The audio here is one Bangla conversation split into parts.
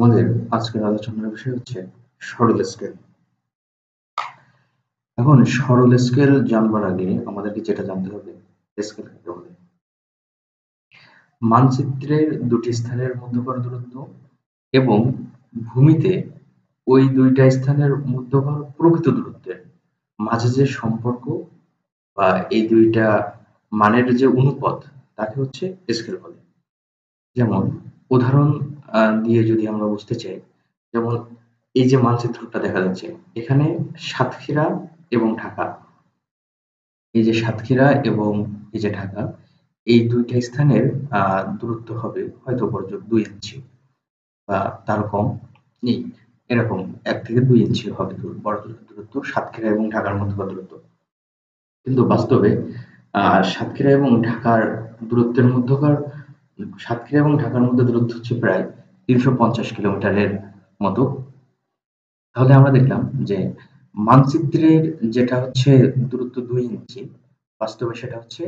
আমাদের আজকের আলোচনার বিষয় হচ্ছে সরল স্কেল। এখন সরল স্কেল জানবার আগে আমাদেরকে যেটা জানতে হবে, স্কেল কাকে বলে। মানচিত্রের দুটি স্থানের মধ্যকার দূরত্ব এবং ভূমিতে ওই দুইটা স্থানের মধ্যকার প্রকৃত দূরত্বের মাঝে যে সম্পর্ক বা এই দুইটা মানের যে অনুপাত তাকে হচ্ছে স্কেল বলে। যেমন উদাহরণ দিয়ে যদি আমরা বুঝতে চাই, যেমন এই যে মানচিত্রটা দেখা যাচ্ছে, এখানে সাতক্ষীরা এবং ঢাকা, এই যে সাতক্ষীরা এবং এই যে ঢাকা, এই দুইটা স্থানের দূরত্ব হবে হয়তো বড়জোর 2 ইঞ্চি বা তার কম নেই, এরকম 1 থেকে 2 ইঞ্চি হবে বড়জোর দূরত্ব সাতক্ষীরা এবং ঢাকার মধ্যকার দূরত্ব। কিন্তু বাস্তবে সাতক্ষীরা এবং ঢাকার দূরত্বের মধ্যকার সাতক্ষীরা এবং ঢাকার মধ্যে দূরত্ব হচ্ছে প্রায় 350 কিলোমিটারের মতো। তাহলে আমরা দেখলাম যে মানচিত্রের যেটা হচ্ছে দূরত্ব 2 ইঞ্চি, বাস্তবে সেটা হচ্ছে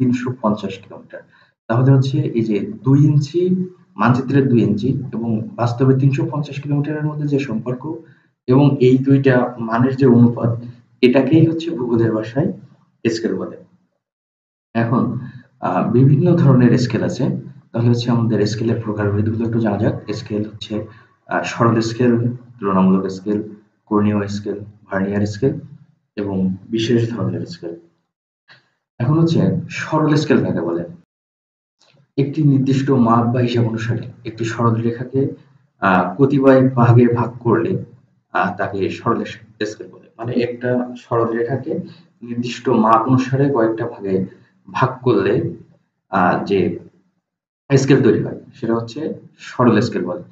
350 কিলোমিটার। তাহলে হচ্ছে এই যে 2 ইঞ্চি, মানচিত্রের 2 ইঞ্চি এবং বাস্তবে 350 কিলোমিটারের মধ্যে যে সম্পর্ক এবং এই দুইটা মানের যে অনুপাত, এটাকেই হচ্ছে ভূগোলের ভাষায় স্কেল বলে। এখন বিভিন্ন ধরনের স্কেল আছে। তাহলে হচ্ছে আমাদের স্কেলের প্রকারভেদগুলো একটু জানা যাক। স্কেল হচ্ছে সরল স্কেল, তুলনামূলক স্কেল, কর্ণীয় স্কেল, ভার্নিয়ার স্কেল এবং বিশেষ ধরনের স্কেল। এখন হচ্ছে সরল স্কেল কাকে বলে। একটি নির্দিষ্ট মাপ বা হিসাব অনুসারে একটি সরল রেখাকে কতিপয় ভাগে ভাগ করলে তাকে সরল স্কেল বলে। মানে একটা সরল রেখাকে নির্দিষ্ট মাপ অনুসারে কয়েকটা ভাগে ভাগ করলে যে স্কেল তৈরি হয় সেটা হচ্ছে সরল স্কেল বলে।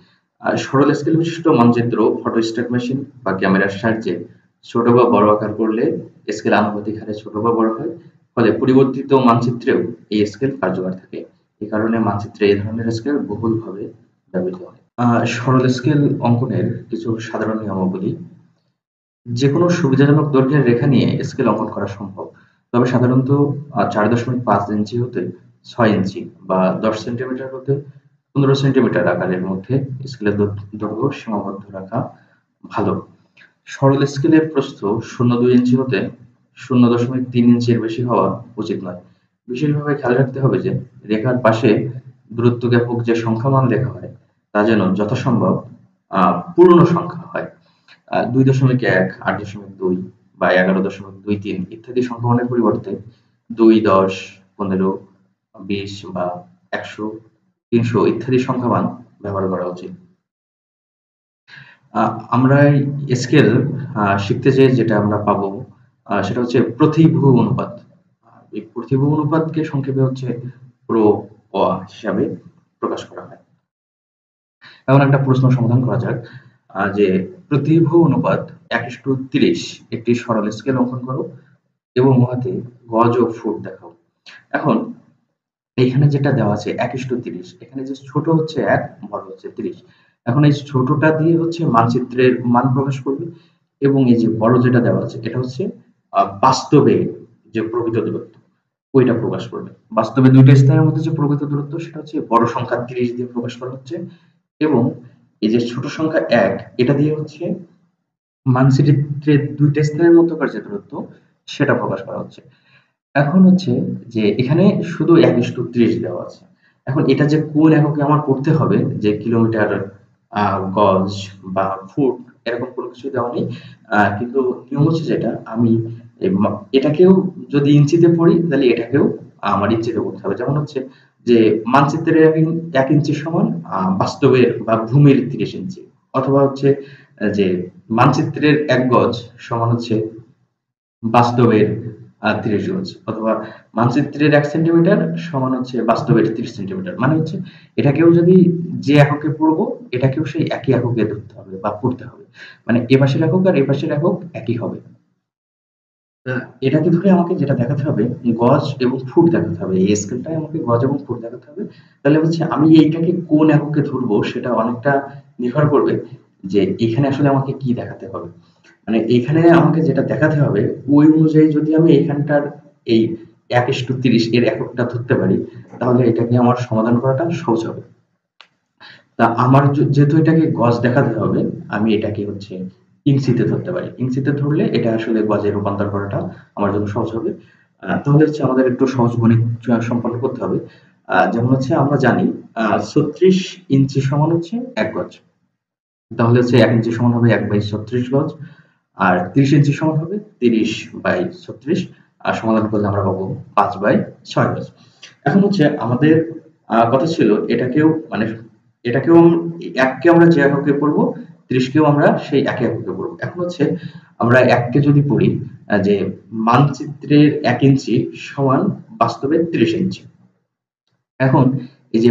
আর সরল স্কেল বিশিষ্ট মানচিত্র ফটোস্ট্যাট মেশিন বা ক্যামেরার সাহায্যে ছোট বা বড় আকার করলে স্কেল আনুপাতিক হারে ছোট বা বড় হয়। ফলে পরিবর্তিত মানচিত্রেও এই স্কেল কার্যকর থাকে। এই কারণে মানচিত্রে এই ধরনের স্কেল বহুলভাবে ব্যবহৃত হয়। সরল স্কেল অঙ্কনের কিছু সাধারণ নিয়মাবলী। যেকোনো সুবিধাজনক দৈর্ঘ্যের রেখা নিয়ে স্কেল অঙ্কন করা সম্ভব, তবে সাধারণত 4.5 ইঞ্চি হতে 6 ইঞ্চি বা 10 সেন্টিমিটার হতে 15 সেন্টিমিটার আকারের মধ্যে স্কেলের দৈর্ঘ্য সীমাবদ্ধ রাখা ভালো। সরল স্কেলের প্রস্থ 0.2 ইঞ্চি হতে 0.3 ইঞ্চির বেশি হওয়া উচিত নয়। বিশেষভাবে খেয়াল রাখতে হবে যে রেখার পাশে দূরত্ব জ্ঞাপক যে সংখ্যামান লেখা হয় তা যেন যথাসম্ভব পূর্ণ সংখ্যা হয়। 2.1, 8.2 বা 11.23 ইত্যাদি সংখ্যামানের পরিবর্তে 2, 10, 15, 20 বা 100, 300 ইত্যাদি সংখ্যামান ব্যবহার করা উচিত। আমরা স্কেল শিখতে যেয়ে যেটা আমরা পাবো সেটা হচ্ছে প্রতিভু অনুপাত। এই প্রতিভু অনুপাতকে সংক্ষেপে হচ্ছে প্রো হিসাবে প্রকাশ করা হয়। এখন একটা প্রশ্ন সমাধান করা যাক যে প্রতিভু অনুপাত 1:30 একটি সরল স্কেল অঙ্কন করো এবং উহাতে গজ ও ফুট দেখাও। এখন এখানে যেটা দেওয়া আছে 1:30, এখানে যে ছোট হচ্ছে 1, বড় হচ্ছে 30। এখন এই ছোটটা দিয়ে হচ্ছে মানচিত্রের মান প্রকাশ করবে এবং এই যে বড় যেটা দেওয়া আছে এটা হচ্ছে বাস্তবে যে প্রকৃত দূরত্ব ওইটা প্রকাশ করবে। বাস্তবে দুইটা স্থানের মধ্যে যে প্রকৃত দূরত্ব সেটা হচ্ছে বড় সংখ্যা 30 দিয়ে প্রকাশ করা হচ্ছে এবং এই যে ছোট সংখ্যা 1 এটা দিয়ে হচ্ছে মানচিত্রের দুইটা স্থানের মধ্যকার যে দূরত্ব সেটা প্রকাশ করা হচ্ছে। এখন হচ্ছে যে এখানে শুধু 1:30 দেওয়া আছে। এখন এটা যে কোন এককে আমার করতে হবে, যে কিলোমিটার, গজ বা ফুট এরকম কোনো কিছু দেওয়া নেই। কিন্তু নিয়ম হচ্ছে যেটা আমি এটাকেও যদি ইঞ্চিতে পড়ি তাহলে এটাকেও আমার ইঞ্চিতে করতে হবে। যেমন হচ্ছে যে মানচিত্রের 1 ইঞ্চি সমান বাস্তবের বা ভূমির 30 ইঞ্চি, অথবা হচ্ছে যে মানচিত্রের 1 গজ সমান হচ্ছে বাস্তবের 30 গজ, অথবা মানচিত্রের 1 সেন্টিমিটার সমান হচ্ছে বাস্তবের 30 সেন্টিমিটার। মানে হচ্ছে এটাকেও যদি যে এককে পড়ব এটাকেও সেই একই এককে ধরতে হবে বা পড়তে হবে। মানে এ পাশের একক আর এ পাশের একক একই হবে। এটাকে ধরে আমাকে যেটা দেখাতে হবে গজ এবং ফুট দেখাতে হবে। এই স্কেলটায় আমাকে গজ এবং ফুট দেখাতে হবে। তাহলে হচ্ছে আমি এইটাকে কোন এককে ধরবো সেটা অনেকটা নির্ভর করবে যে এখানে আসলে আমাকে কি দেখাতে হবে। মানে এখানে আমাকে যেটা দেখাতে হবে ওই অনুযায়ী যদি আমি এখানটার এই 1:30 এর এককটা ধরতে পারি তাহলে এটাকে আমার সমাধান করাটা সহজ হবে। তা আমার যেহেতু এটাকে গজ দেখাতে হবে, আমি এটাকে হচ্ছে ইঞ্চিতে ধরতে পারি। ইঞ্চিতে ধরলে এটা আসলে গজে রূপান্তর করাটা আমার জন্য সহজ হবে। তাহলে হচ্ছে আমাদের একটু সহজ গণিত সম্পন্ন করতে হবে। যেমন হচ্ছে আমরা জানি 36 ইঞ্চি সমান হচ্ছে 1 গজ। তাহলে হচ্ছে 1 ইঞ্চি সমান হবে 1/36 গজ। আর 30 ইঞ্চি সমান হবে 30/36। আর সমাধান করলে আমরা পাবো 5/6 গজ। এখন হচ্ছে আমাদের কথা ছিল এটাকেও মানে এটাকেও 1 কে আমরা যে এককে পড়বো, 30 কেও আমরা সেই একই এককে পড়বো। এখন হচ্ছে আমরা 1 কে যদি পড়ি যে মানচিত্রের 1 ইঞ্চি সমান বাস্তবে 30 ইঞ্চি। এখন এই যে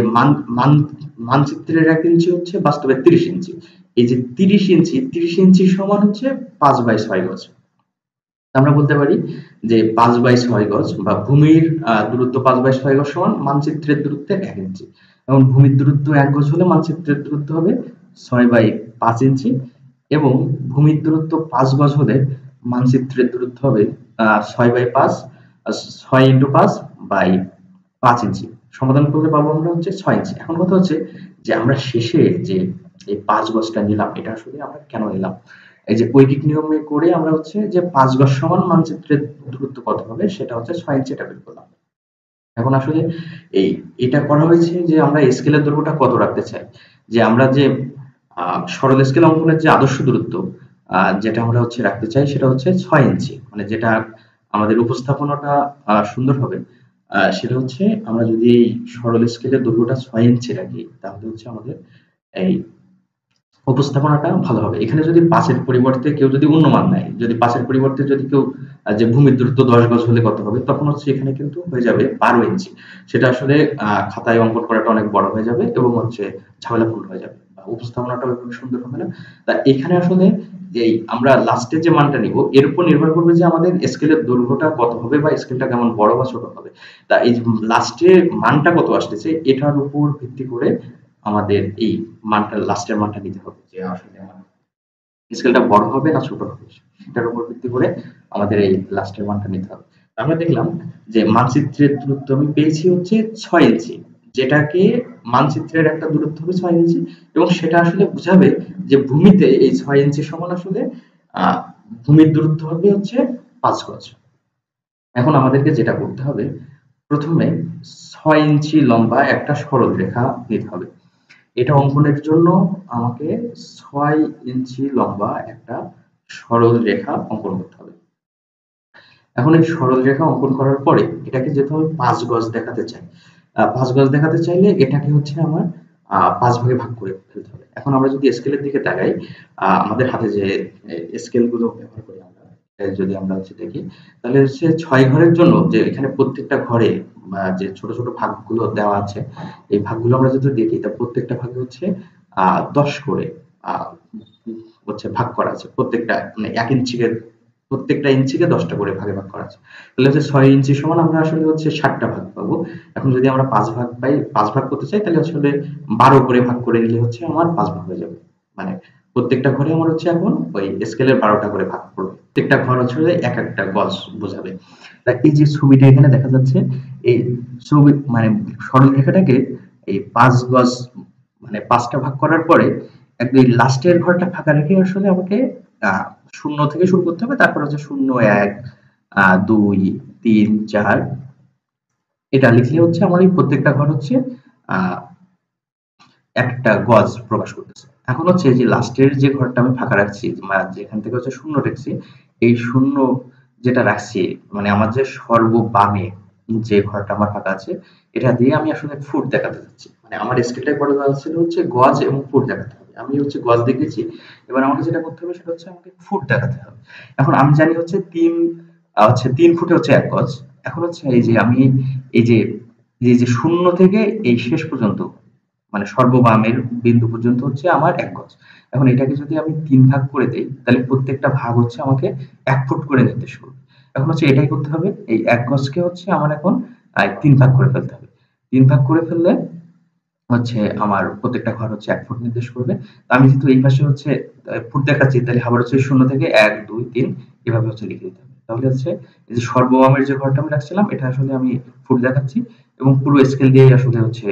মানচিত্রের 1 ইঞ্চি হচ্ছে বাস্তবে 30 ইঞ্চি। এই যে 30 ইঞ্চি সমান হচ্ছে 5/6 গজ। আমরা বলতে পারি যে 5/6 গজ বা ভূমির দূরত্ব 5/6 গজ সমান মানচিত্রের দূরত্বের 1 ইঞ্চি। এবং ভূমির দূরত্ব 1 গজ হলে মানচিত্রের দূরত্ব হবে 6/5 ইঞ্চি এবং ভূমির দূরত্ব 5 গজ হলে মানচিত্রের দূরত্ব হবে 6/5 6 × 5/5 ইঞ্চি। সমাধান করলে পাবো আমরা হচ্ছে 6 ইঞ্চি। এখন কথা হচ্ছে যে আমরা শেষে যে এই 5 গজটা নিলাম, এটা আসলে আমরা কেন নিলাম? এই যে ঐকিক নিয়মে করে আমরা হচ্ছে যে 5 গজ সমান মানচিত্রের দূরত্ব কত হবে সেটা হচ্ছে 6 ইঞ্চি, এটা বের করলাম। এখন আসলে এটা করা হয়েছে যে আমরা স্কেলের দৈর্ঘ্যটা কত রাখতে চাই। যে আমরা যে সরল স্কেল অঙ্কনের যে আদর্শ দূরত্ব যেটা আমরা হচ্ছে রাখতে চাই সেটা হচ্ছে 6 ইঞ্চি। মানে যেটা আমাদের উপস্থাপনাটা সুন্দর হবে। সেটা হচ্ছে আমরা যদি এই সরল স্কেলের দৈর্ঘ্যটা 6 ইঞ্চি রাখি তাহলে হচ্ছে আমাদের এই উপস্থাপনাটা ভালো হবে। এখানে যদি 5 এর পরিবর্তে কেউ যদি অন্য মান নেয়, যদি 5 এর পরিবর্তে যদি কেউ যে ভূমির দূরত্ব 10 গজ হলে কত হবে, তখন হচ্ছে এখানে কিন্তু হয়ে যাবে 12 ইঞ্চি। সেটা আসলে খাতায় অঙ্কন করাটা অনেক বড় হয়ে যাবে এবং হচ্ছে ঝামেলাপূর্ণ হয়ে যাবে। উপস্থাপনাটা ওইভাবে সুন্দর হবে না। তা এখানে আসলে আমরা লাস্টে যে মানটা নিব এর উপর নির্ভর করবে যে আমাদের স্কেলের দৈর্ঘ্যটা কত হবে বা স্কেলটা কেমন বড় বা ছোট হবে। তা এই লাস্টে মানটা কত আসতেছে এটার উপর ভিত্তি করে আমাদের এই মানটা লাস্টের মানটা নিতে হবে যে আসলে আমার স্কেলটা বড় হবে না ছোট হবে, সেটার উপর ভিত্তি করে আমাদের এই লাস্টের মানটা নিতে হবে। আমরা দেখলাম যে মানচিত্রের দূরত্ব আমি পেয়েছি হচ্ছে 6 ইঞ্চি, যেটাকে মানচিত্রের একটা দূরত্ব হবে 6 ইঞ্চি এবং সেটা আসলে বোঝাবে যে ভূমিতে এই 6 ইঞ্চি সমান আসলে আহ ভূমির দূরত্ব হবে হচ্ছে 5 গজ। এখন আমাদেরকে যেটা করতে হবে, প্রথমে 6 ইঞ্চি লম্বা একটা সরল রেখা নিতে হবে। এটা অঙ্কনের জন্য আমাকে 6 ইঞ্চি লম্বা একটা সরল রেখা অঙ্কন করতে হবে। এখন এই সরল রেখা অঙ্কন করার পরে এটাকে যেহেতু আমি 5 গজ দেখাতে চাই, 5 গজ দেখাতে চাইলে এটাকে হচ্ছে আমার 5 ভাগে ভাগ করে ফেলতে হবে। এখন আমরা যদি স্কেলের দিকে তাকাই, আমাদের হাতে যে স্কেল গুলো ব্যবহার করি আমরা, যদি আমরা হচ্ছে দেখি তাহলে হচ্ছে 6 ঘরের জন্য যে এখানে প্রত্যেকটা ঘরে যে ছোট ছোট ভাগগুলো দেওয়া আছে, এই ভাগগুলো আমরা যদি দেখি তা প্রত্যেকটা ভাগে হচ্ছে 10 করে আহ, হচ্ছে ভাগ করা আছে। প্রত্যেকটা মানে 1 ইঞ্চিকে প্রত্যেকটা ইঞ্চিকে 10টা করে ভাগে ভাগ করা আছে। তাহলে হচ্ছে 6 ইঞ্চি সমান আমরা আসলে হচ্ছে 60টা ভাগ পাবো। এখন যদি আমরা 5 ভাগ পাই, 5 ভাগ করতে চাই তাহলে আসলে 12 করে ভাগ করে নিলে হচ্ছে আমার 5 ভাগ হয়ে যাবে। মানে প্রত্যেকটা ঘরে আমার হচ্ছে এখন ওই স্কেলের 12টা করে ভাগ পড়বে। প্রত্যেকটা ঘর হচ্ছে এক একটা গজ বোঝাবে। তা এই যে ছবিটা এখানে দেখা যাচ্ছে, এই ছবি মানে সরল রেখাটাকে এই 5 গজ মানে 5টা ভাগ করার পরে একদম লাস্টের ঘরটা ফাঁকা রেখে আসলে আমাকে আহ 0 থেকে শুরু করতে হবে। তারপর হচ্ছে 0 1 2 3 4 এটা লিখলে হচ্ছে আমার এই প্রত্যেকটা ঘর হচ্ছে আহ একটা গজ প্রকাশ করতেছে। এখন হচ্ছে যে লাস্টের যে ঘরটা আমি ফাঁকা রাখছি যেখান থেকে হচ্ছে 0 রাখছি, এই 0 যেটা রাখছি মানে আমার যে সর্ববামে যে ঘরটা আমার ফাঁকা আছে এটা দিয়ে আমি আসলে ফুট দেখাতে চাচ্ছি। মানে আমার স্কেলটা করা ছিল হচ্ছে গজ এবং ফুট দেখাতে হবে। আমি হচ্ছে গজ দেখেছি, এবার আমাকে যেটা করতে হবে সেটা হচ্ছে আমাকে ফুট দেখাতে হবে। এখন আমি জানি হচ্ছে 3 ফুটে হচ্ছে 1 গজ। এখন হচ্ছে এই যে আমি এই যে 0 থেকে এই শেষ পর্যন্ত মানে সর্ববামের বিন্দু পর্যন্ত হচ্ছে আমার 1 গজ। এখন এটাকে যদি আমি 3 ভাগ করে দেই তাহলে প্রত্যেকটা ভাগ হচ্ছে আমাকে 1 ফুট করে নির্দেশ করবে। এখন হচ্ছে এটাই করতে হবে, এই 1 গজকে হচ্ছে আমার এখন 3 ভাগ করে ফেলতে হবে। 3 ভাগ করে ফেললে হচ্ছে আমার প্রত্যেকটা ঘর হচ্ছে 1 ফুট নির্দেশ করবে। তো আমি যেহেতু এই পাশে হচ্ছে ফুট দেখাচ্ছি তাহলে আবার হচ্ছে 0 থেকে 1 2 3 এভাবে হচ্ছে লিখে দিতে হবে। তাহলে হচ্ছে এই যে সর্ববামের যে ঘরটা আমি রাখছিলাম এটা আসলে আমি ফুট দেখাচ্ছি এবং পুরো স্কেল দিয়ে আসলে হচ্ছে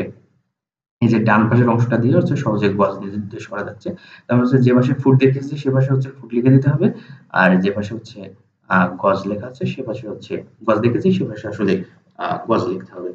এই যে ডান পাশের অংশটা দিয়ে হচ্ছে সহজে গজ নির্দেশ করা যাচ্ছে। তারপর হচ্ছে যে পাশে ফুট দেখেছি সে পাশে হচ্ছে ফুট লিখে দিতে হবে। আর যে পাশে হচ্ছে গজ লেখা আছে সে পাশে হচ্ছে গজ দেখেছি সে পাশে আসলে গজ লিখতে হবে।